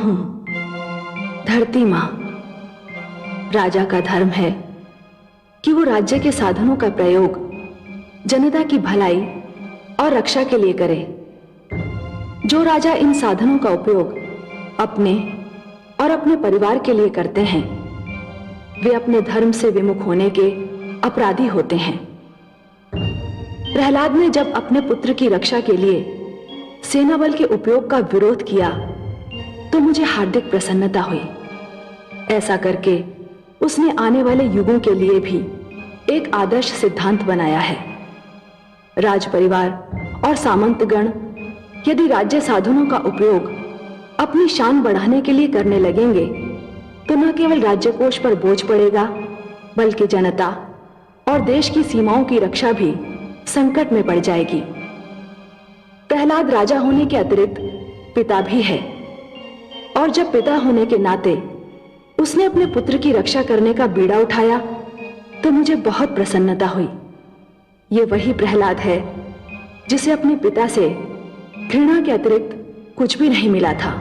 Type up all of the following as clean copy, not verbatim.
हूं, धरती मां। राजा का धर्म है कि वो राज्य के साधनों का प्रयोग जनता की भलाई और रक्षा के लिए करे। जो राजा इन साधनों का उपयोग अपने और अपने परिवार के लिए करते हैं, वे अपने धर्म से विमुख होने के अपराधी होते हैं। प्रहलाद ने जब अपने पुत्र की रक्षा के लिए सेना बल के उपयोग का विरोध किया तो मुझे हार्दिक प्रसन्नता हुई। ऐसा करके उसने आने वाले युगों के लिए भी एक आदर्श सिद्धांत बनाया है। राज परिवार और सामंतगण यदि राज्य साधनों का उपयोग अपनी शान बढ़ाने के लिए करने लगेंगे तो न केवल राज्य कोष पर बोझ पड़ेगा, बल्कि जनता और देश की सीमाओं की रक्षा भी संकट में पड़ जाएगी। प्रहलाद राजा होने के अतिरिक्त पिता भी है, और जब पिता होने के नाते उसने अपने पुत्र की रक्षा करने का बीड़ा उठाया तो मुझे बहुत प्रसन्नता हुई। ये वही प्रहलाद है जिसे अपने पिता से घृणा के अतिरिक्त कुछ भी नहीं मिला था,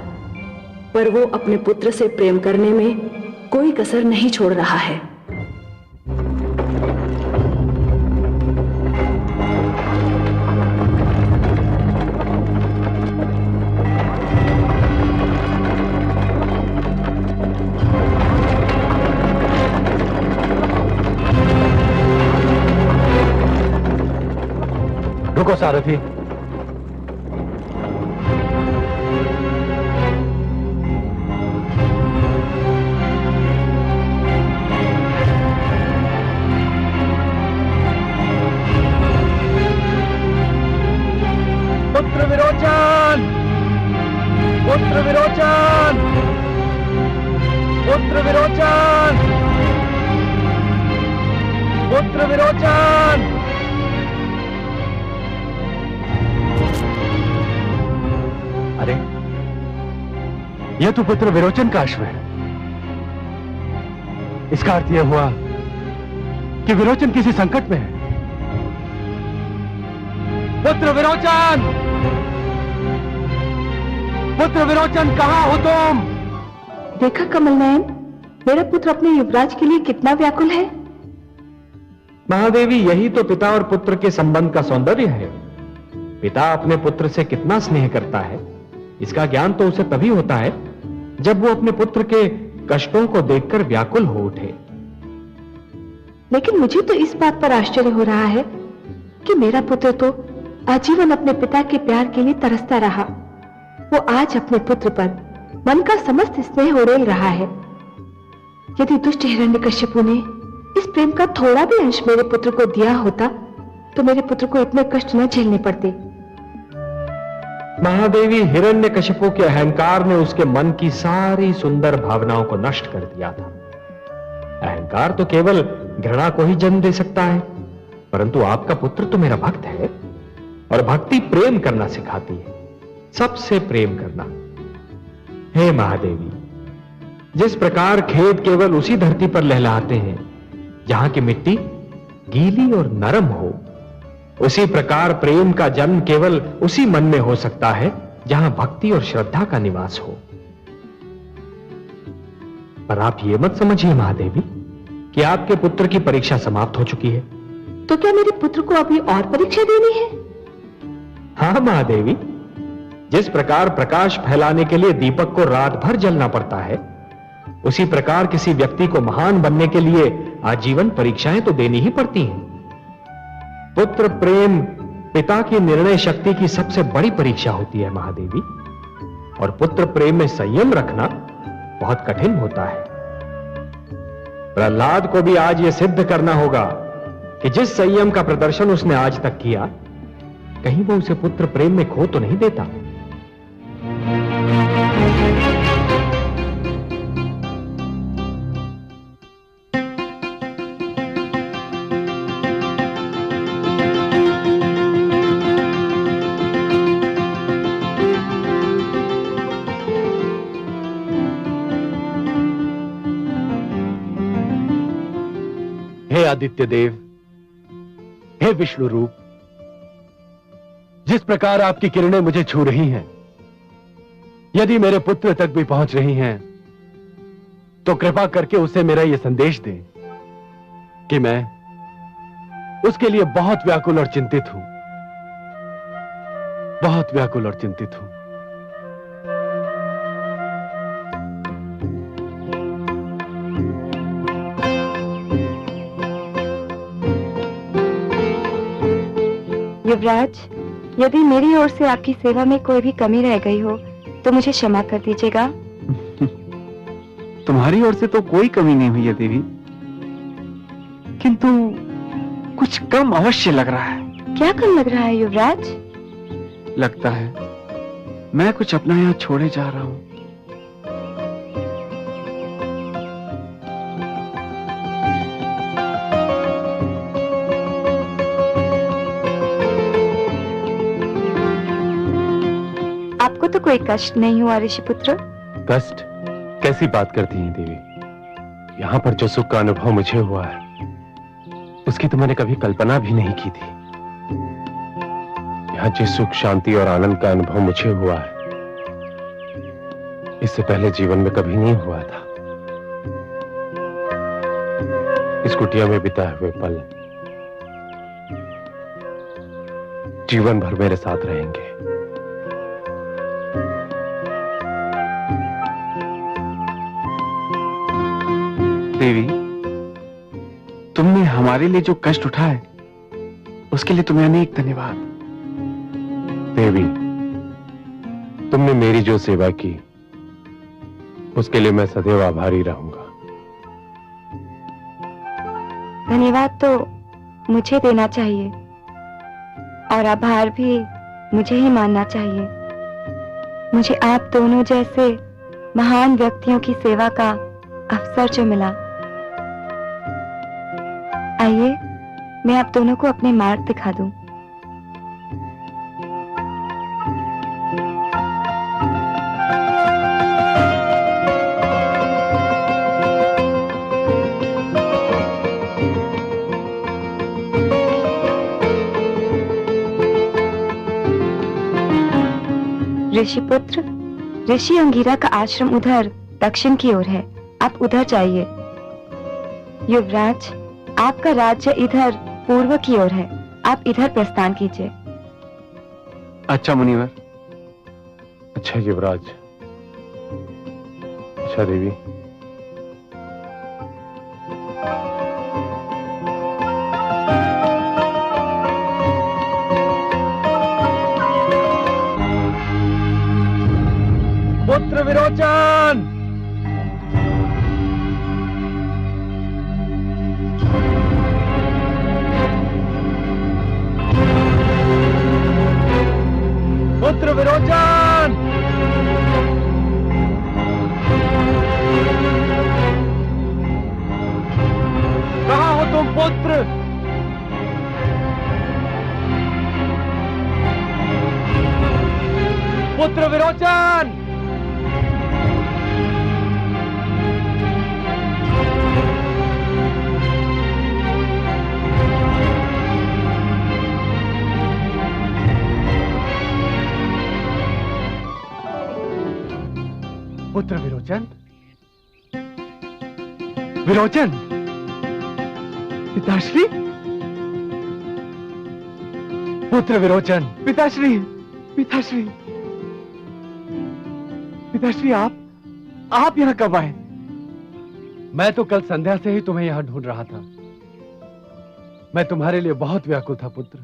पर वो अपने पुत्र से प्रेम करने में कोई कसर नहीं छोड़ रहा है। रुको सारथी। पुत्र विरोचन, पुत्र विरोचन, पुत्र विरोचन, पुत्र विरोचन। अरे, यह तो पुत्र विरोचन का अश्व है। इसका अर्थ यह हुआ कि विरोचन किसी संकट में है। पुत्र विरोचन, पुत्र विरोचन, कहां हो तुम? देखा कमल नयन, मेरा पुत्र अपने युवराज के लिए कितना व्याकुल है। महादेवी, यही तो पिता और पुत्र के संबंध का सौंदर्य है। पिता अपने पुत्र से कितना स्नेह करता है, इसका ज्ञान तो उसे तभी होता है जब वो अपने पुत्र के कष्टों को देखकर व्याकुल हो उठे। लेकिन मुझे तो इस बात पर आश्चर्य हो रहा है कि मेरा पुत्र तो आजीवन अपने पिता के प्यार के लिए तरसता रहा। वो आज अपने पुत्र पर मन का समस्त स्नेह उड़ेल रहा है। यदि दुष्ट हिरण्यकश्यपु ने इस प्रेम का थोड़ा भी अंश मेरे पुत्र को दिया होता तो मेरे पुत्र को इतने कष्ट न झेलने पड़ते। महादेवी, हिरण्यकश्यपु के अहंकार ने उसके मन की सारी सुंदर भावनाओं को नष्ट कर दिया था। अहंकार तो केवल घृणा को ही जन्म दे सकता है, परंतु आपका पुत्र तो मेरा भक्त है, और भक्ति प्रेम करना सिखाती है, सबसे प्रेम करना। हे महादेवी, जिस प्रकार खेत केवल उसी धरती पर लहलहाते हैं जहां की मिट्टी गीली और नरम हो, उसी प्रकार प्रेम का जन्म केवल उसी मन में हो सकता है जहां भक्ति और श्रद्धा का निवास हो। पर आप ये मत समझिए महादेवी कि आपके पुत्र की परीक्षा समाप्त हो चुकी है। तो क्या मेरे पुत्र को अभी और परीक्षा देनी है? हाँ महादेवी, जिस प्रकार प्रकाश फैलाने के लिए दीपक को रात भर जलना पड़ता है, उसी प्रकार किसी व्यक्ति को महान बनने के लिए आजीवन परीक्षाएं तो देनी ही पड़ती हैं। पुत्र प्रेम पिता की निर्णय शक्ति की सबसे बड़ी परीक्षा होती है महादेवी, और पुत्र प्रेम में संयम रखना बहुत कठिन होता है। प्रहलाद को भी आज यह सिद्ध करना होगा कि जिस संयम का प्रदर्शन उसने आज तक किया, कहीं वो उसे पुत्र प्रेम में खो तो नहीं देता। हे आदित्य देव, हे विष्णु रूप, जिस प्रकार आपकी किरणें मुझे छू रही हैं, यदि मेरे पुत्र तक भी पहुंच रही हैं, तो कृपा करके उसे मेरा यह संदेश दें कि मैं उसके लिए बहुत व्याकुल और चिंतित हूं, बहुत व्याकुल और चिंतित हूं। युवराज, यदि मेरी ओर से आपकी सेवा में कोई भी कमी रह गई हो तो मुझे क्षमा कर दीजिएगा। तुम्हारी ओर से तो कोई कमी नहीं हुई है देवी, किंतु कुछ कम अवश्य लग रहा है। क्या कम लग रहा है युवराज? लगता है मैं कुछ अपना यहाँ छोड़े जा रहा हूं। आपको तो कोई कष्ट नहीं हुआ ऋषिपुत्र? कष्ट? कैसी बात करती हैं देवी? यहां पर जो सुख का अनुभव मुझे हुआ है, उसकी तो मैंने कभी कल्पना भी नहीं की थी। यहाँ जिस सुख, शांति और आनंद का अनुभव मुझे हुआ है, इससे पहले जीवन में कभी नहीं हुआ था। इस कुटिया में बिताए हुए पल जीवन भर मेरे साथ रहेंगे। देवी, तुमने हमारे लिए जो कष्ट उठाए उसके लिए तुम्हें अनेक धन्यवाद। देवी, तुमने मेरी जो सेवा की उसके लिए मैं सदैव आभारी रहूंगा। धन्यवाद तो मुझे देना चाहिए और आभार भी मुझे ही मानना चाहिए। मुझे आप दोनों जैसे महान व्यक्तियों की सेवा का अवसर जो मिला। आइए, मैं आप दोनों को अपने मार्ग दिखा दूं। ऋषिपुत्र, ऋषि अंगिरा का आश्रम उधर दक्षिण की ओर है, आप उधर जाइए। युवराज, आपका राज्य इधर पूर्व की ओर है, आप इधर प्रस्थान कीजिए। अच्छा मुनिवर। अच्छा युवराज। अच्छा देवी। पुत्र विरोचन! पुत्र विरोचन! कहाँ हो तुम पुत्र? पुत्र विरोचन! पुत्र विरोचन? विरोचन! पिताश्री? पुत्र विरोचन! पिताश्री, पिताश्री, पिताश्री, आप यहाँ कब आए? मैं तो कल संध्या से ही तुम्हें यहां ढूंढ रहा था। मैं तुम्हारे लिए बहुत व्याकुल था पुत्र।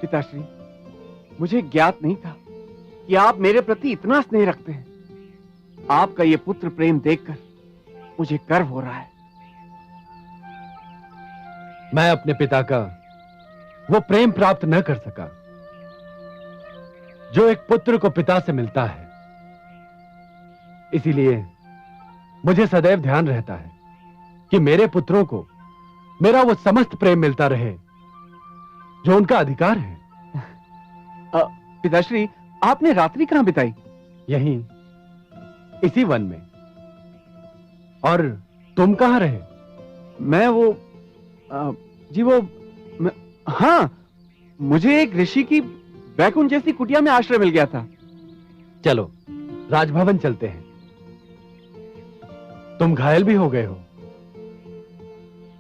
पिताश्री, मुझे ज्ञात नहीं था कि आप मेरे प्रति इतना स्नेह रखते हैं। आपका ये पुत्र प्रेम देखकर मुझे गर्व हो रहा है। मैं अपने पिता का वो प्रेम प्राप्त न कर सका जो एक पुत्र को पिता से मिलता है। इसीलिए मुझे सदैव ध्यान रहता है कि मेरे पुत्रों को मेरा वो समस्त प्रेम मिलता रहे जो उनका अधिकार है। पिताश्री, आपने रात्रि कहां बिताई? यहीं, इसी वन में। और तुम कहां रहे? मैं हाँ, मुझे एक ऋषि की बैकुंठ जैसी कुटिया में आश्रय मिल गया था। चलो राजभवन चलते हैं। तुम घायल भी हो गए हो।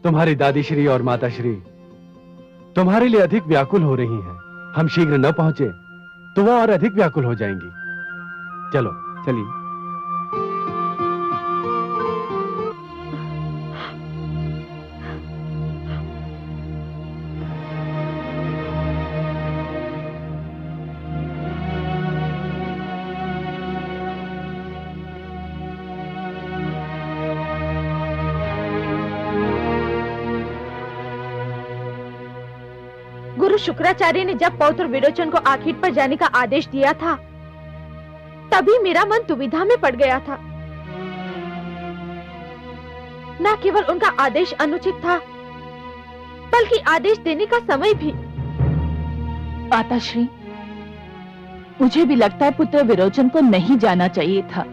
तुम्हारी दादी श्री और माता श्री तुम्हारे लिए अधिक व्याकुल हो रही हैं। हम शीघ्र न पहुंचे तो वो और अधिक व्याकुल हो जाएंगी। चलो चलिए। गुरु शुक्राचार्य ने जब पौत्र विरोचन को आखिर पर जाने का आदेश दिया था, तभी मेरा मन दुविधा में पड़ गया था। न केवल उनका आदेश अनुचित था, बल्कि आदेश देने का समय भी। माताश्री, मुझे भी लगता है पुत्र विरोचन को नहीं जाना चाहिए था।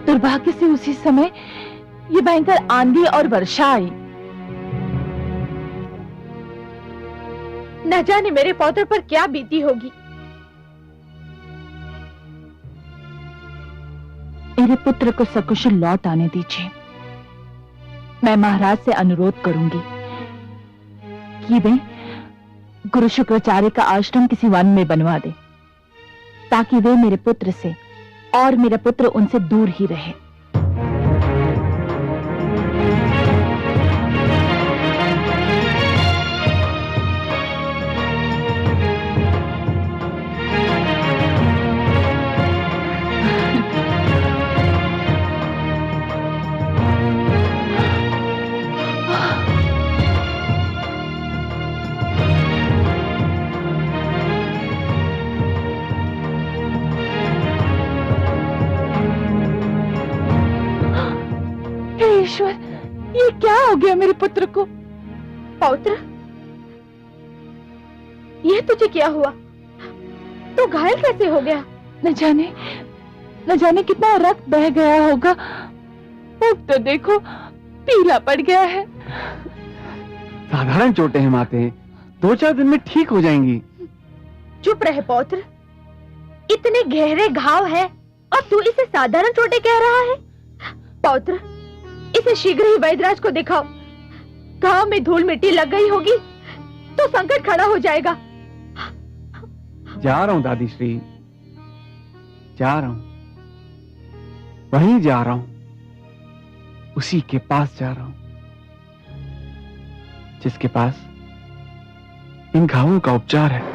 दुर्भाग्य से उसी समय ये भयंकर आंधी और वर्षा आई। न जाने मेरे पौत्र पर क्या बीती होगी। मेरे पुत्र को सकुशल लौट आने दीजिए। मैं महाराज से अनुरोध करूंगी कि वे गुरु शुक्राचार्य का आश्रम किसी वन में बनवा दे, ताकि वे मेरे पुत्र से और मेरा पुत्र उनसे दूर ही रहे। ईश्वर, ये क्या हो गया मेरे पुत्र को? पौत्र, यह तुझे क्या हुआ? तू घायल कैसे हो गया? न जाने कितना रक्त बह गया होगा। मुख तो देखो, पीला पड़ गया है। साधारण चोटें हैं माते, 2-4 दिन में ठीक हो जाएंगी। चुप रहे पौत्र, इतने गहरे घाव है और तू इसे साधारण चोटें कह रहा है? पौत्र, इसे शीघ्र ही वैद्यराज को दिखाओ। घाव में धूल मिट्टी लग गई होगी तो संकट खड़ा हो जाएगा। जा रहा हूं दादी श्री, जा रहा हूं, वहीं जा रहा हूं, उसी के पास जा रहा हूं जिसके पास इन घावों का उपचार है।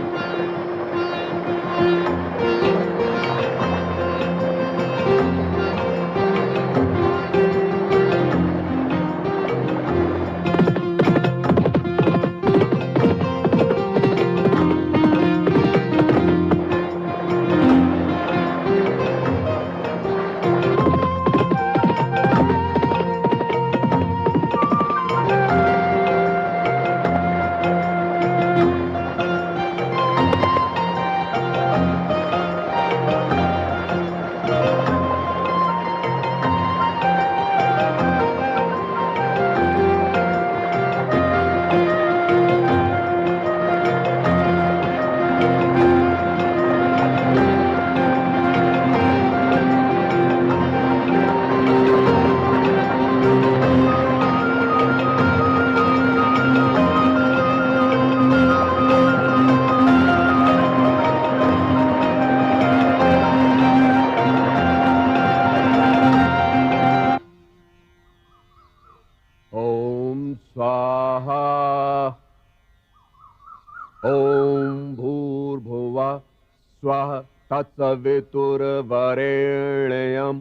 तत्सवितुर्वरेण्यं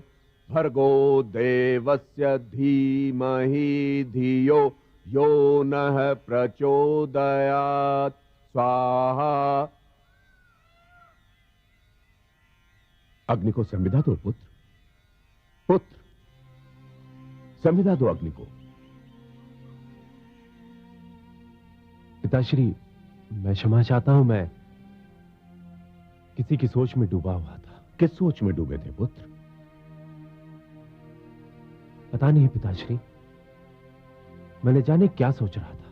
भर्गो देवस्य धीमहि धियो यो नः प्रचोदयात्। स्वाहा। अग्नि को संविदा दो पुत्र, पुत्र संविदा दो अग्नि को। पिताश्री, मैं क्षमा चाहता हूं। मैं किसी की सोच में डूबा हुआ था। किस सोच में डूबे थे पुत्र? पता नहीं पिताश्री, मैंने जाने क्या सोच रहा था।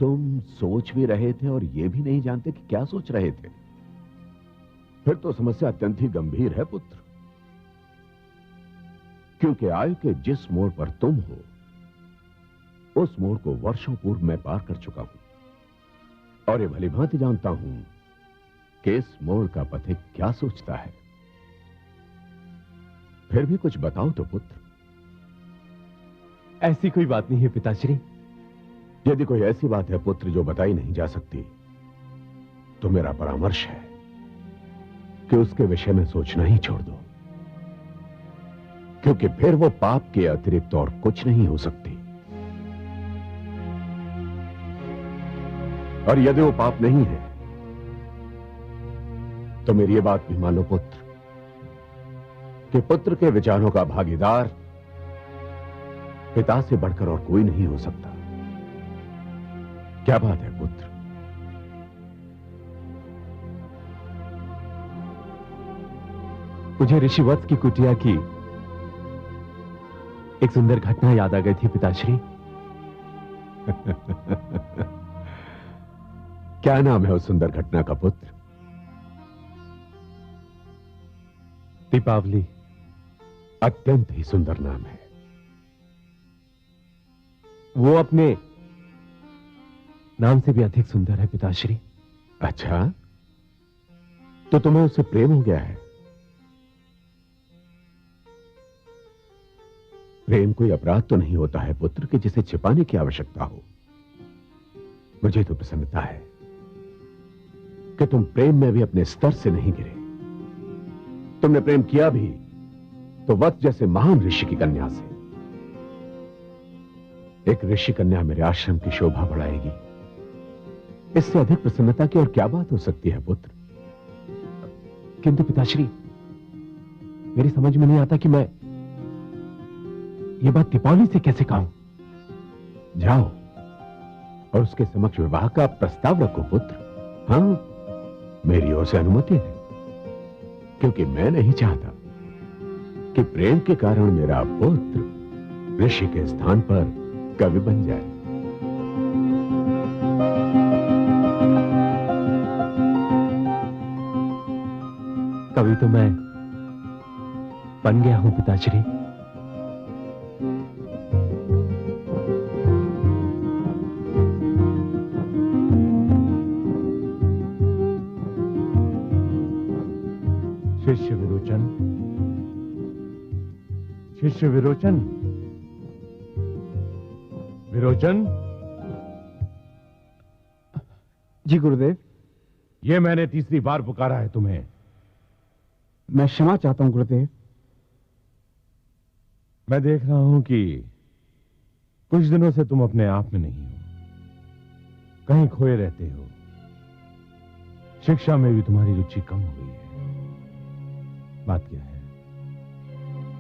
तुम सोच भी रहे थे और यह भी नहीं जानते कि क्या सोच रहे थे। फिर तो समस्या अत्यंत ही गंभीर है पुत्र, क्योंकि आयु के जिस मोड़ पर तुम हो, उस मोड़ को वर्षों पूर्व मैं पार कर चुका हूं और ये भली भांति जानता हूं कि इस मोड़ का पथिक क्या सोचता है। फिर भी कुछ बताओ तो पुत्र। ऐसी कोई बात नहीं है पिताश्री। यदि कोई ऐसी बात है पुत्र जो बताई नहीं जा सकती, तो मेरा परामर्श है कि उसके विषय में सोचना ही छोड़ दो, क्योंकि फिर वो पाप के अतिरिक्त और कुछ नहीं हो सकती। और यदि वो पाप नहीं है, तो मेरी ये बात भी मानो पुत्र कि पुत्र के विचारों का भागीदार पिता से बढ़कर और कोई नहीं हो सकता। क्या बात है पुत्र? मुझे ऋषिवत्स की कुटिया की एक सुंदर घटना याद आ गई थी पिताश्री। क्या नाम है उस सुंदर घटना का पुत्र? दीपावली। अत्यंत ही सुंदर नाम है। वो अपने नाम से भी अधिक सुंदर है पिताश्री। अच्छा, तो तुम्हें उससे प्रेम हो गया है? प्रेम कोई अपराध तो नहीं होता है पुत्र कि जिसे छिपाने की आवश्यकता हो। मुझे तो प्रसन्नता है कि तुम प्रेम में भी अपने स्तर से नहीं गिरे। तुमने प्रेम किया भी तो वत्स जैसे महान ऋषि की कन्या से। एक ऋषि कन्या मेरे आश्रम की शोभा बढ़ाएगी, इससे अधिक प्रसन्नता की और क्या बात हो सकती है पुत्र? किंतु पिताश्री, मेरी समझ में नहीं आता कि मैं ये बात दीपावली से कैसे कहूं। जाओ और उसके समक्ष विवाह का प्रस्ताव रखो पुत्र। हां, मेरी ओर से अनुमति है, क्योंकि मैं नहीं चाहता कि प्रेम के कारण मेरा पुत्र ऋषि के स्थान पर कवि बन जाए। कवि तो मैं बन गया हूं पिताश्री। शिष्य विरोचन, शिष्य विरोचन, विरोचन। जी गुरुदेव। ये मैंने तीसरी बार पुकारा है तुम्हें। मैं क्षमा चाहता हूं गुरुदेव। मैं देख रहा हूं कि कुछ दिनों से तुम अपने आप में नहीं हो, कहीं खोए रहते हो। शिक्षा में भी तुम्हारी रुचि कम हो गई है। बात क्या है?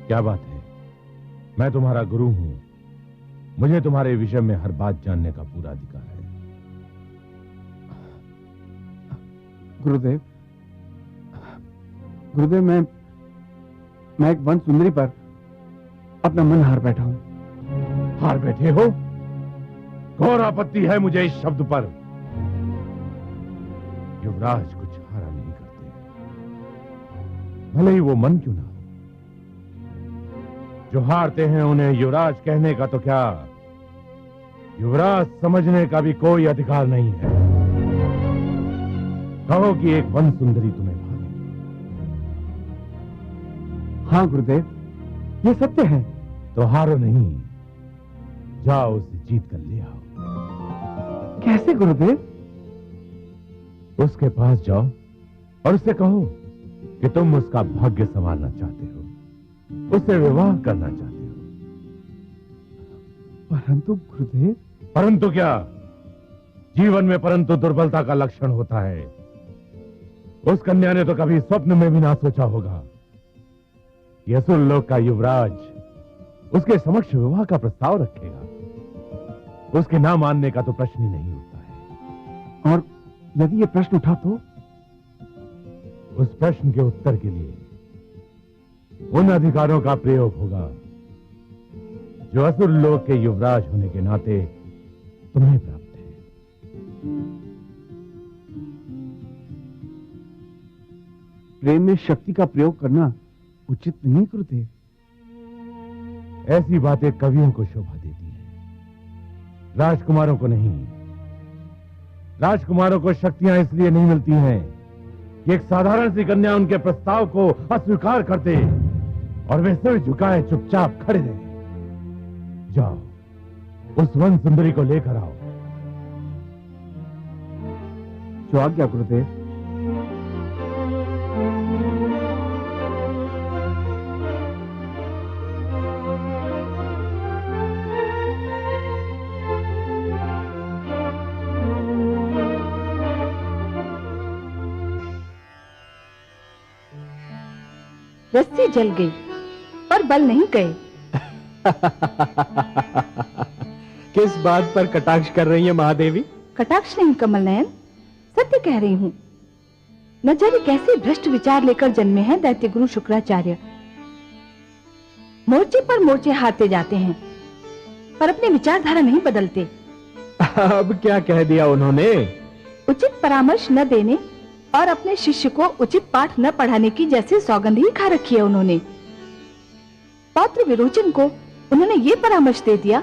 क्या बात है? मैं तुम्हारा गुरु हूं, मुझे तुम्हारे विषय में हर बात जानने का पूरा अधिकार है। गुरुदेव, गुरुदेव, मैं एक वन सुंदरी पर अपना मन हार बैठा हूं। हार बैठे हो? घोर आपत्ति है मुझे इस शब्द पर। युवराज कुछ हारा नहीं करते, भले ही वो मन क्यों ना हो। जो हारते हैं उन्हें युवराज कहने का तो क्या, युवराज समझने का भी कोई अधिकार नहीं है। कहो कि एक वन सुंदरी तुम्हें भावे। हाँ गुरुदेव, ये सत्य है। तो हारो नहीं, जाओ उसे जीत कर ले आओ। कैसे गुरुदेव? उसके पास जाओ और उससे कहो कि तुम उसका भाग्य संवारना चाहते हो, उससे विवाह करना चाहते हो। परंतु गुरुदेव। परंतु क्या? जीवन में परंतु दुर्बलता का लक्षण होता है। उस कन्या ने तो कभी स्वप्न में भी ना सोचा होगा कि असुर लोक का युवराज उसके समक्ष विवाह का प्रस्ताव रखेगा। उसके ना मानने का तो प्रश्न ही नहीं उठता है। और यदि ये प्रश्न उठा तो? उस प्रश्न के उत्तर के लिए उन अधिकारों का प्रयोग होगा जो असुर लोक के युवराज होने के नाते तुम्हें प्राप्त है। प्रेम में शक्ति का प्रयोग करना उचित नहीं गुरुदेव। ऐसी बातें कवियों को शोभा देती है, राजकुमारों को नहीं। राजकुमारों को शक्तियां इसलिए नहीं मिलती हैं कि एक साधारण सी कन्या उनके प्रस्ताव को अस्वीकार कर दे और वे सिर झुकाए चुपचाप खड़े रहे। जाओ, उस वन सुंदरी को लेकर आओ। जो आज्ञा गुरुदेव। रस्सी जल गई पर बल नहीं गए। किस बात पर कटाक्ष कर रही है महादेवी? कटाक्ष नहीं कमल नयन, सत्य कह रही हूँ। न जाने कैसे भ्रष्ट विचार लेकर जन्मे हैं दैत्य गुरु शुक्राचार्य। मोर्चे पर मोर्चे हारते जाते हैं पर अपनी विचारधारा नहीं बदलते। अब क्या कह दिया उन्होंने? उचित परामर्श न देने और अपने शिष्य को उचित पाठ न पढ़ाने की जैसे सौगंध ही खा रखी है उन्होंने। पौत्र विरोचन को उन्होंने ये परामर्श दे दिया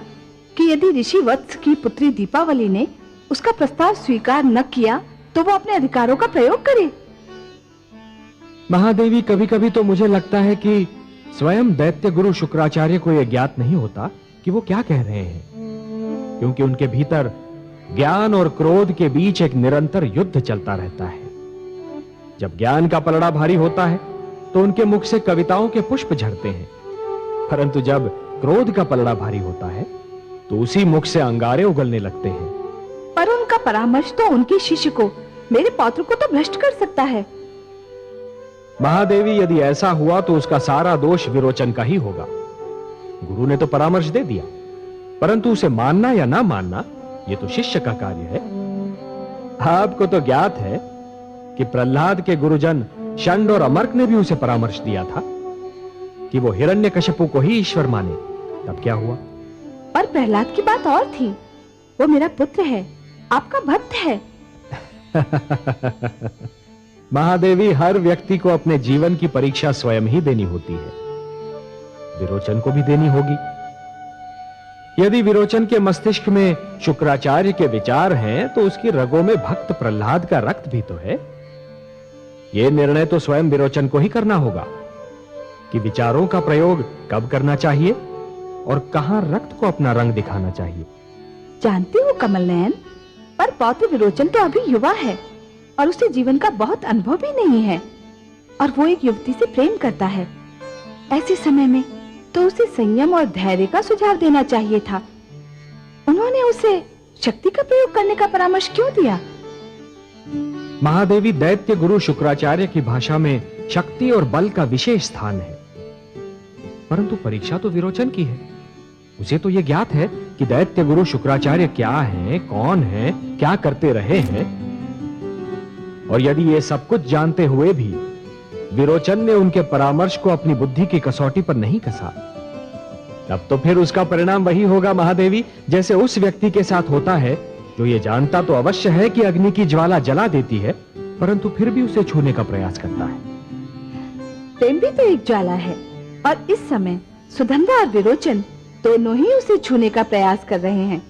कि यदि ऋषि वत्स की पुत्री दीपावली ने उसका प्रस्ताव स्वीकार न किया तो वो अपने अधिकारों का प्रयोग करे। महादेवी, कभी कभी तो मुझे लगता है कि स्वयं दैत्य गुरु शुक्राचार्य को यह ज्ञात नहीं होता कि वो क्या कह रहे हैं, क्योंकि उनके भीतर ज्ञान और क्रोध के बीच एक निरंतर युद्ध चलता रहता है। जब ज्ञान का पलड़ा भारी होता है तो उनके मुख से कविताओं के पुष्प झड़ते हैं, परंतु जब क्रोध का पलड़ा भारी होता है तो उसी मुख से अंगारे उगलने लगते हैं। पर उनका परामर्श तो उनके शिष्य को, मेरे पौत्र को तो भ्रष्ट कर सकता है। महादेवी, यदि ऐसा हुआ तो उसका सारा दोष विरोचन का ही होगा। गुरु ने तो परामर्श दे दिया, परंतु उसे मानना या ना मानना यह तो शिष्य का कार्य है। आपको तो ज्ञात है कि प्रहलाद के गुरुजन शंड और अमर्क ने भी उसे परामर्श दिया था कि वो हिरण्यकशिपु को ही ईश्वर माने। तब क्या हुआ? पर प्रहलाद की बात और थी। वो मेरा पुत्र है, आपका भक्त है। महादेवी, हर व्यक्ति को अपने जीवन की परीक्षा स्वयं ही देनी होती है। विरोचन को भी देनी होगी। यदि विरोचन के मस्तिष्क में शुक्राचार्य के विचार हैं तो उसकी रगों में भक्त प्रहलाद का रक्त भी तो है। यह निर्णय तो स्वयं विरोचन को ही करना होगा कि विचारों का प्रयोग कब करना चाहिए और कहां रक्त को अपना रंग दिखाना चाहिए। जानती हूँ कमल नयन, पर पौत्र विरोचन तो अभी युवा है और उसे जीवन का बहुत अनुभव भी नहीं है, और वो एक युवती से प्रेम करता है। ऐसे समय में तो उसे संयम और धैर्य का सुझाव देना चाहिए था। उन्होंने उसे शक्ति का प्रयोग करने का परामर्श क्यों दिया? महादेवी, दैत्य गुरु शुक्राचार्य की भाषा में शक्ति और बल का विशेष स्थान है, परंतु परीक्षा तो विरोचन की है। उसे तो यह ज्ञात है कि दैत्य गुरु शुक्राचार्य क्या हैं, कौन हैं, क्या करते रहे हैं, और यदि ये सब कुछ जानते हुए भी विरोचन ने उनके परामर्श को अपनी बुद्धि की कसौटी पर नहीं कसा, तब तो फिर उसका परिणाम वही होगा महादेवी, जैसे उस व्यक्ति के साथ होता है जो ये जानता तो अवश्य है कि अग्नि की ज्वाला जला देती है, परंतु फिर भी उसे छूने का प्रयास करता है। प्रेम भी तो एक ज्वाला है, और इस समय सुगंधा और विरोचन दोनों ही उसे छूने का प्रयास कर रहे हैं।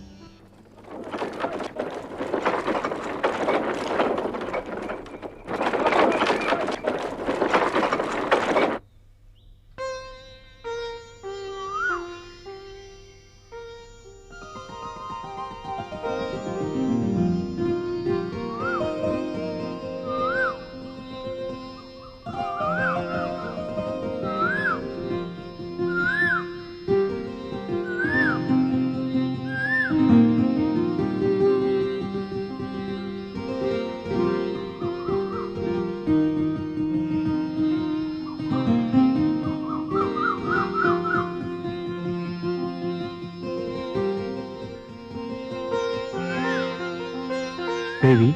देवी,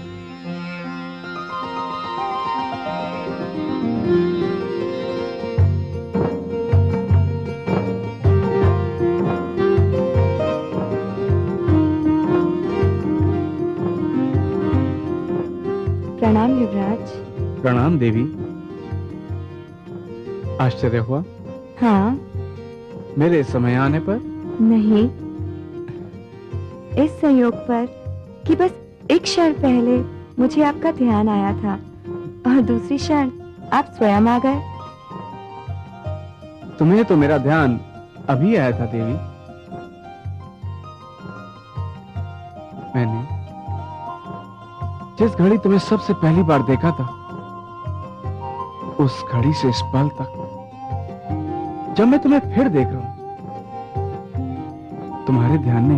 प्रणाम युवराज। प्रणाम देवी। आश्चर्य हुआ हाँ। मेरे समय आने पर? नहीं, इस संयोग पर कि बस एक क्षण पहले मुझे आपका ध्यान आया था और दूसरी क्षण आप स्वयं आ गए। तुम्हें तो मेरा ध्यान अभी आया था देवी। मैंने जिस घड़ी तुम्हें सबसे पहली बार देखा था, उस घड़ी से इस पल तक जब मैं तुम्हें फिर देख रहा हूं, तुम्हारे ध्यान ने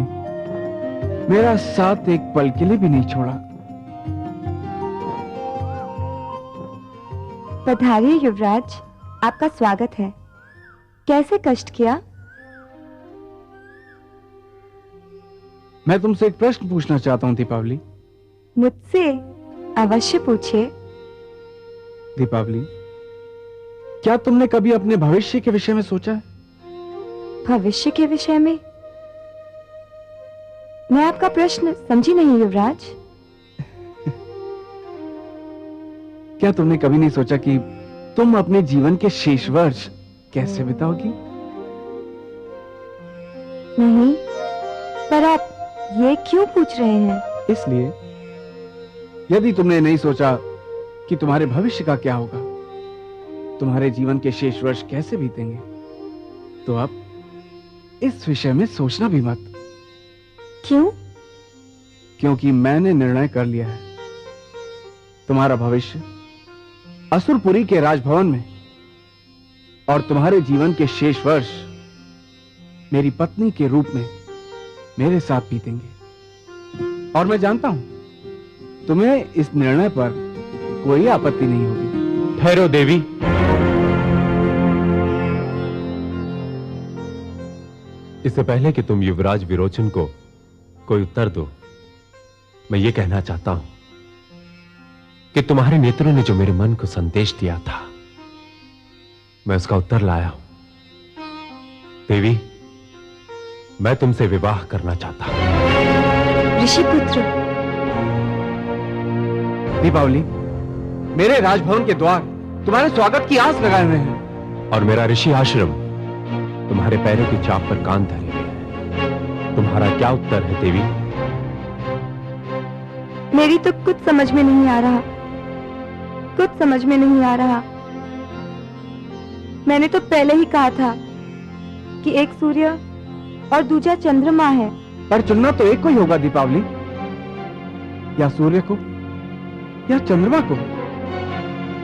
मेरा साथ एक पल के लिए भी नहीं छोड़ा। पधारिए युवराज, आपका स्वागत है। कैसे कष्ट किया? मैं तुमसे एक प्रश्न पूछना चाहता हूं दीपावली। मुझसे? अवश्य पूछिए। दीपावली, क्या तुमने कभी अपने भविष्य के विषय में सोचा है? भविष्य के विषय में? मैं आपका प्रश्न समझी नहीं युवराज। क्या तुमने कभी नहीं सोचा कि तुम अपने जीवन के शेष वर्ष कैसे बिताओगी? नहीं, पर आप ये क्यों पूछ रहे हैं? इसलिए, यदि तुमने नहीं सोचा कि तुम्हारे भविष्य का क्या होगा, तुम्हारे जीवन के शेष वर्ष कैसे बीतेंगे, तो अब इस विषय में सोचना भी मत। क्यों? क्योंकि मैंने निर्णय कर लिया है। तुम्हारा भविष्य असुरपुरी के राजभवन में और तुम्हारे जीवन के शेष वर्ष मेरी पत्नी के रूप में मेरे साथ बीतेंगे। और मैं जानता हूं तुम्हें इस निर्णय पर कोई आपत्ति नहीं होगी। ठहरो देवी। इससे पहले कि तुम युवराज विरोचन को कोई उत्तर दो, मैं ये कहना चाहता हूं कि तुम्हारे नेत्रों ने जो मेरे मन को संदेश दिया था, मैं उसका उत्तर लाया हूं। देवी, मैं तुमसे विवाह करना चाहता हूं। ऋषिपुत्र। दीपावली, मेरे राजभवन के द्वार तुम्हारे स्वागत की आस लगाए हुए हैं। और मेरा ऋषि आश्रम तुम्हारे पैरों की चाप पर कान धरे हुए है। तुम्हारा क्या उत्तर है देवी? मेरी तो कुछ समझ में नहीं आ रहा, कुछ समझ में नहीं आ रहा। मैंने तो पहले ही कहा था कि एक सूर्य और दूसरा चंद्रमा है। पर चुनना तो एक को ही होगा दीपावली, या सूर्य को या चंद्रमा को।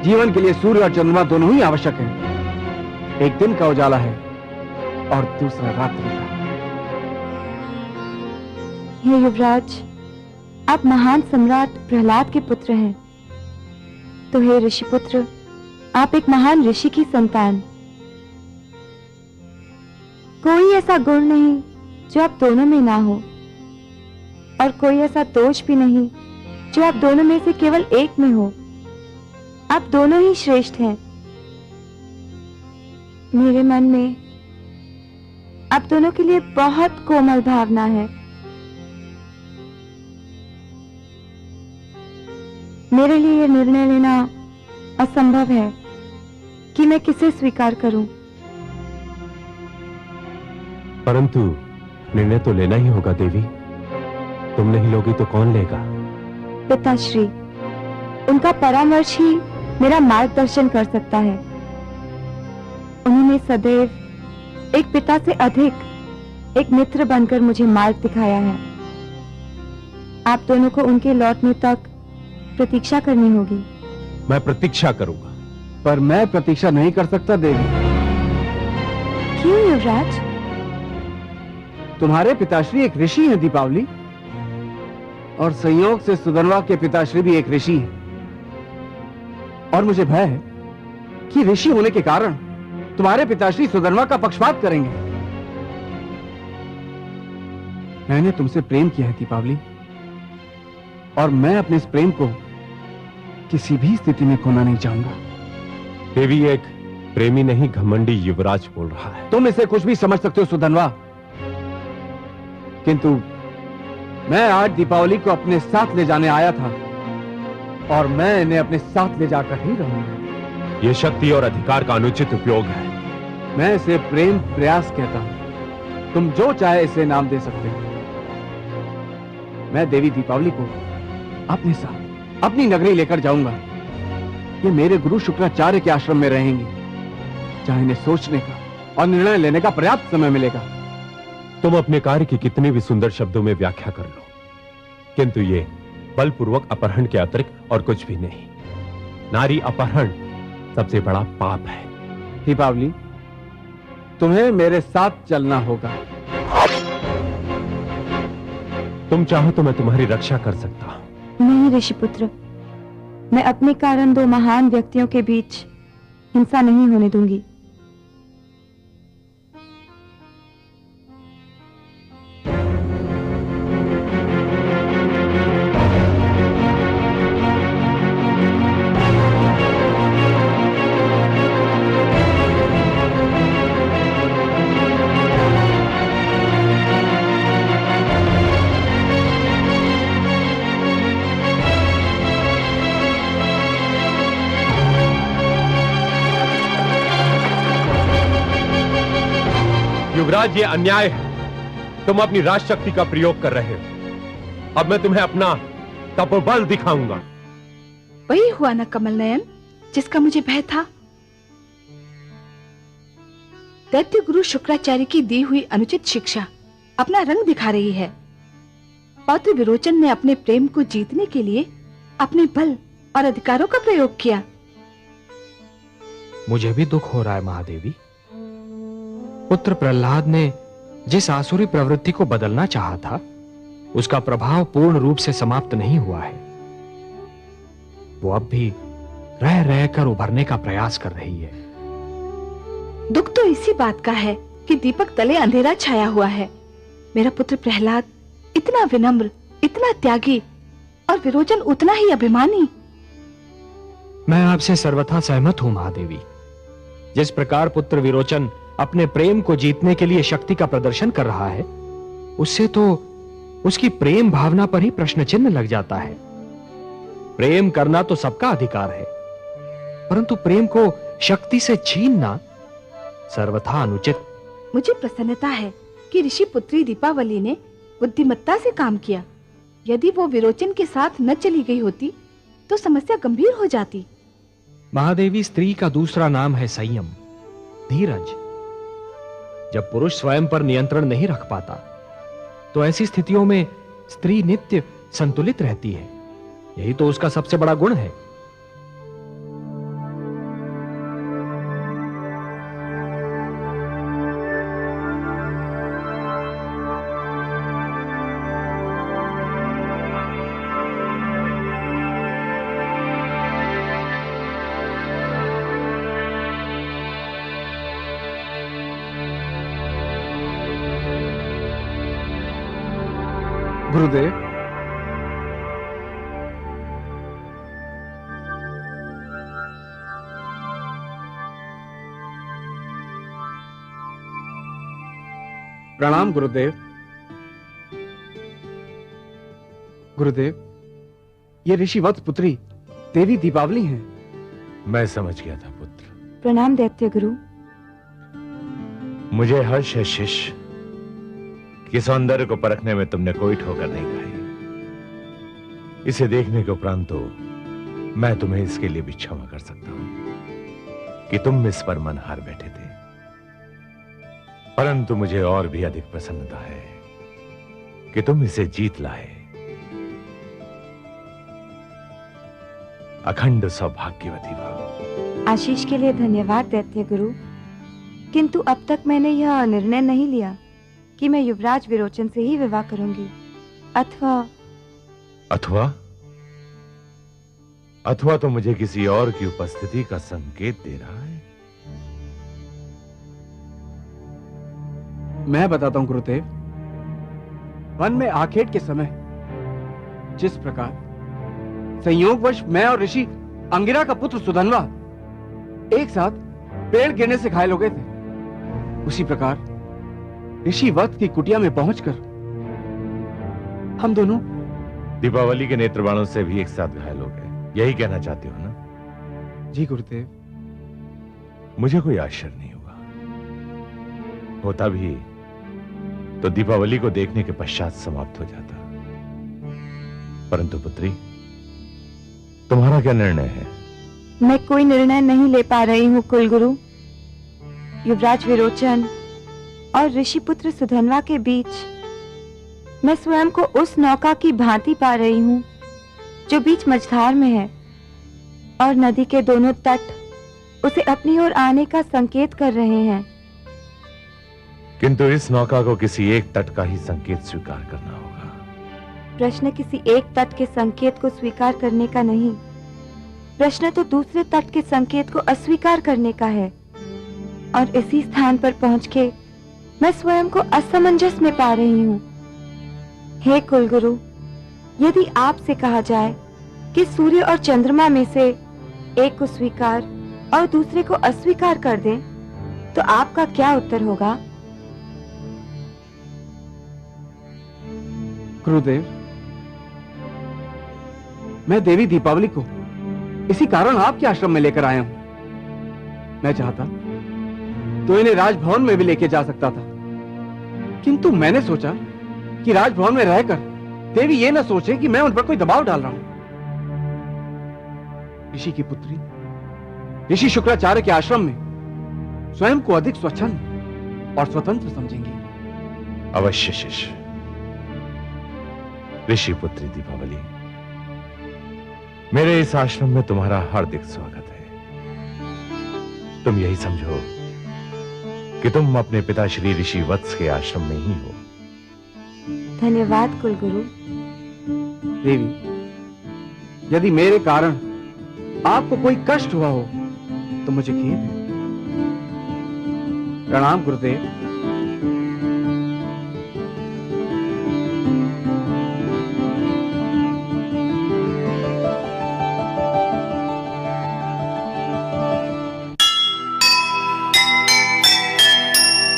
जीवन के लिए सूर्य और चंद्रमा दोनों ही आवश्यक है। एक दिन का उजाला है और दूसरा रात्रि का। हे युवराज, आप महान सम्राट प्रहलाद के पुत्र हैं, तो हे ऋषिपुत्र, आप एक महान ऋषि की संतान। कोई ऐसा गुण नहीं जो आप दोनों में ना हो, और कोई ऐसा दोष भी नहीं जो आप दोनों में से केवल एक में हो। आप दोनों ही श्रेष्ठ हैं। मेरे मन में आप दोनों के लिए बहुत कोमल भावना है। मेरे लिए यह निर्णय लेना असंभव है कि मैं किसे स्वीकार करूं। परंतु निर्णय तो लेना ही होगा देवी। तुम नहीं लोगी तो कौन लेगा? पिताश्री, उनका परामर्श ही मेरा मार्गदर्शन कर सकता है। उन्होंने सदैव एक पिता से अधिक एक मित्र बनकर मुझे मार्ग दिखाया है। आप दोनों को उनके लौटने तक प्रतीक्षा करनी होगी। मैं प्रतीक्षा करूंगा। पर मैं प्रतीक्षा नहीं कर सकता देवी। क्यों युवराज? तुम्हारे पिताश्री एक ऋषि हैं दीपावली, और संयोग से सुधनवा के पिताश्री भी एक ऋषि हैं। और मुझे भय है कि ऋषि होने के कारण तुम्हारे पिताश्री सुधनवा का पक्षपात करेंगे। मैंने तुमसे प्रेम किया है दीपावली, और मैं अपने इस प्रेम को किसी भी स्थिति में खोना नहीं चाहूंगा। देवी, एक प्रेमी नहीं घमंडी युवराज बोल रहा है। तुम इसे कुछ भी समझ सकते हो सुधनवा, किंतु मैं आज दीपावली को अपने साथ ले जाने आया था, और मैं इन्हें अपने साथ ले जाकर ही रहूंगा। यह शक्ति और अधिकार का अनुचित उपयोग है। मैं इसे प्रेम प्रयास कहता हूं। तुम जो चाहे इसे नाम दे सकते हो। मैं देवी दीपावली को अपने साथ अपनी नगरी लेकर जाऊंगा। ये मेरे गुरु शुक्राचार्य के आश्रम में रहेंगी, जहां इन्हें सोचने का और निर्णय लेने का पर्याप्त समय मिलेगा। तुम अपने कार्य की कितने भी सुंदर शब्दों में व्याख्या कर लो, किंतु ये बलपूर्वक अपहरण के अतिरिक्त और कुछ भी नहीं। नारी अपहरण सबसे बड़ा पाप है। दीपावली, तुम्हें मेरे साथ चलना होगा। तुम चाहो तो मैं तुम्हारी रक्षा कर सकता हूं। नहीं ऋषिपुत्र, मैं अपने कारण दो महान व्यक्तियों के बीच हिंसा नहीं होने दूंगी। युवराज, ये अन्याय है। तुम अपनी राजशक्ति का प्रयोग कर रहे हो। अब मैं तुम्हें अपना तपोबल दिखाऊंगा। वही हुआ ना कमल नयन, जिसका मुझे भय था। दैत्य गुरु शुक्राचार्य की दी हुई अनुचित शिक्षा अपना रंग दिखा रही है। पौत्र विरोचन ने अपने प्रेम को जीतने के लिए अपने बल और अधिकारों का प्रयोग किया। मुझे भी दुख हो रहा है महादेवी। पुत्र प्रहलाद ने जिस आसुरी प्रवृत्ति को बदलना चाहा था, उसका प्रभाव पूर्ण रूप से समाप्त नहीं हुआ है। वो अब भी रह रहकर उभरने का प्रयास कर रही है। दुख तो इसी बात का है कि दीपक तले अंधेरा छाया हुआ है। मेरा पुत्र प्रहलाद इतना विनम्र, इतना त्यागी, और विरोचन उतना ही अभिमानी। मैं आपसे सर्वथा सहमत हूं महादेवी। जिस प्रकार पुत्र विरोचन अपने प्रेम को जीतने के लिए शक्ति का प्रदर्शन कर रहा है, उससे तो उसकी प्रेम भावना पर ही प्रश्न चिन्ह लग जाता है। प्रेम करना तो सबका अधिकार है, परंतु प्रेम को शक्ति से छीनना सर्वथा अनुचित। मुझे प्रसन्नता है कि ऋषि पुत्री दीपावली ने बुद्धिमत्ता से काम किया। यदि वो विरोचन के साथ न चली गई होती तो समस्या गंभीर हो जाती। महादेवी, स्त्री का दूसरा नाम है संयम, धीरज। जब पुरुष स्वयं पर नियंत्रण नहीं रख पाता, तो ऐसी स्थितियों में स्त्री नित्य संतुलित रहती है। यही तो उसका सबसे बड़ा गुण है। गुरुदेव, प्रणाम गुरुदेव। गुरुदेव, ये ऋषि वत्स पुत्री देवी दीपावली हैं। मैं समझ गया था पुत्र। प्रणाम दैत्य गुरु। मुझे हर्ष है शिष्य कि सौंदर्य को परखने में तुमने कोई ठोकर नहीं खाई। इसे देखने के उपरांत तो मैं तुम्हें इसके लिए भी क्षमा कर सकता हूं कि तुम इस पर मन हार बैठे थे। परंतु मुझे और भी अधिक प्रसन्नता है कि तुम इसे जीत लाए। अखंड सौभाग्यवती भव। आशीष के लिए धन्यवाद दैत्य गुरु, किंतु अब तक मैंने यह निर्णय नहीं लिया कि मैं युवराज विरोचन से ही विवाह करूंगी, अथवा अथवा तो मुझे किसी और की उपस्थिति का संकेत दे रहा है। मैं बताता हूं गुरुदेव। वन में आखेट के समय जिस प्रकार संयोगवश मैं और ऋषि अंगिरा का पुत्र सुधनवा एक साथ पेड़ गिरने से घायल हो गए थे, उसी प्रकार ऋषि वत्स की कुटिया में पहुंचकर हम दोनों दीपावली के नेत्रबाणों से भी एक साथ घायल हो गए। यही कहना चाहते हो ना? जी गुरुदेव। मुझे कोई आश्चर्य नहीं हुआ। होता भी तो दीपावली को देखने के पश्चात समाप्त हो जाता। परंतु पुत्री, तुम्हारा क्या निर्णय है? मैं कोई निर्णय नहीं ले पा रही हूँ कुलगुरु। युवराज विरोचन और ऋषिपुत्र सुधनवा के बीच मैं स्वयं को उस नौका की भांति पा रही हूँ जो बीच मझधार में है, और नदी के दोनों तट उसे अपनी ओर आने का संकेत कर रहे हैं। किंतु इस नौका को किसी एक तट का ही संकेत स्वीकार करना होगा। प्रश्न किसी एक तट के संकेत को स्वीकार करने का नहीं, प्रश्न तो दूसरे तट के संकेत को अस्वीकार करने का है। और इसी स्थान पर पहुंच के मैं स्वयं को असमंजस में पा रही हूँ। हे कुलगुरु, यदि आपसे कहा जाए कि सूर्य और चंद्रमा में से एक को स्वीकार और दूसरे को अस्वीकार कर दें, तो आपका क्या उत्तर होगा? गुरुदेव, मैं देवी दीपावली को इसी कारण आपके आश्रम में लेकर आया हूं। मैं चाहता तो इन्हें राजभवन में भी लेके जा सकता था, किंतु मैंने सोचा कि राजभवन में रहकर देवी ये न सोचे कि मैं उन पर कोई दबाव डाल रहा हूं। ऋषि की पुत्री ऋषि शुक्राचार्य के आश्रम में स्वयं को अधिक स्वच्छंद और स्वतंत्र समझेंगे। अवश्य शिष्य। ऋषि पुत्री दीपावली, मेरे इस आश्रम में तुम्हारा हार्दिक स्वागत है। तुम यही समझो कि तुम अपने पिता श्री ऋषि वत्स के आश्रम में ही हो। धन्यवाद कुलगुरु। देवी, यदि मेरे कारण आपको कोई कष्ट हुआ हो तो मुझे खेद है। प्रणाम गुरुदेव।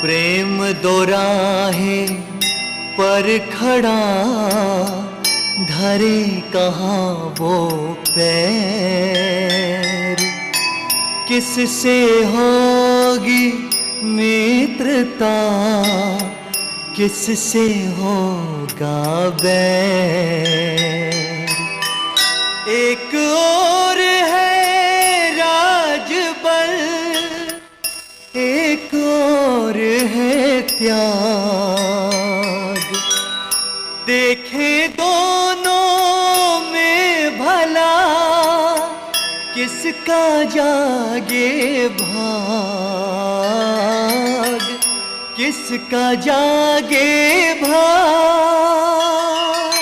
प्रेम दोराहे पर खड़ा, धरे कहाँ वो पैर। किससे होगी मित्रता, किससे होगा बैर। एक और है राजबल, एक और है त्याग। देखे दोनों में भला, किसका जागे भाग, किसका जागे भाग।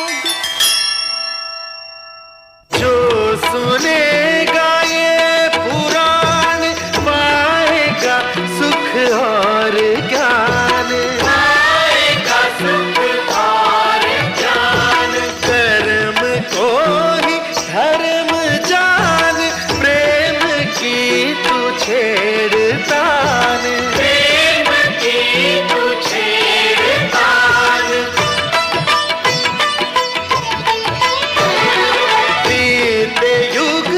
जो सुनेगा ये पुराण, पाएगा सुख और ज्ञान, पाएगा सुख और ज्ञान। कर्म को ही धर्म जान, प्रेम की तू छेड़तान, प्रेम की तू छेड़तान। बीते युग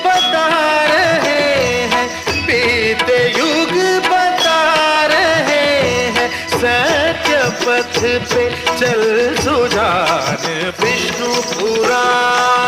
बता रहे हैं, बीते युग बता रहे हैं, सत्य पथ पे चल सुजान। विष्णु पुराण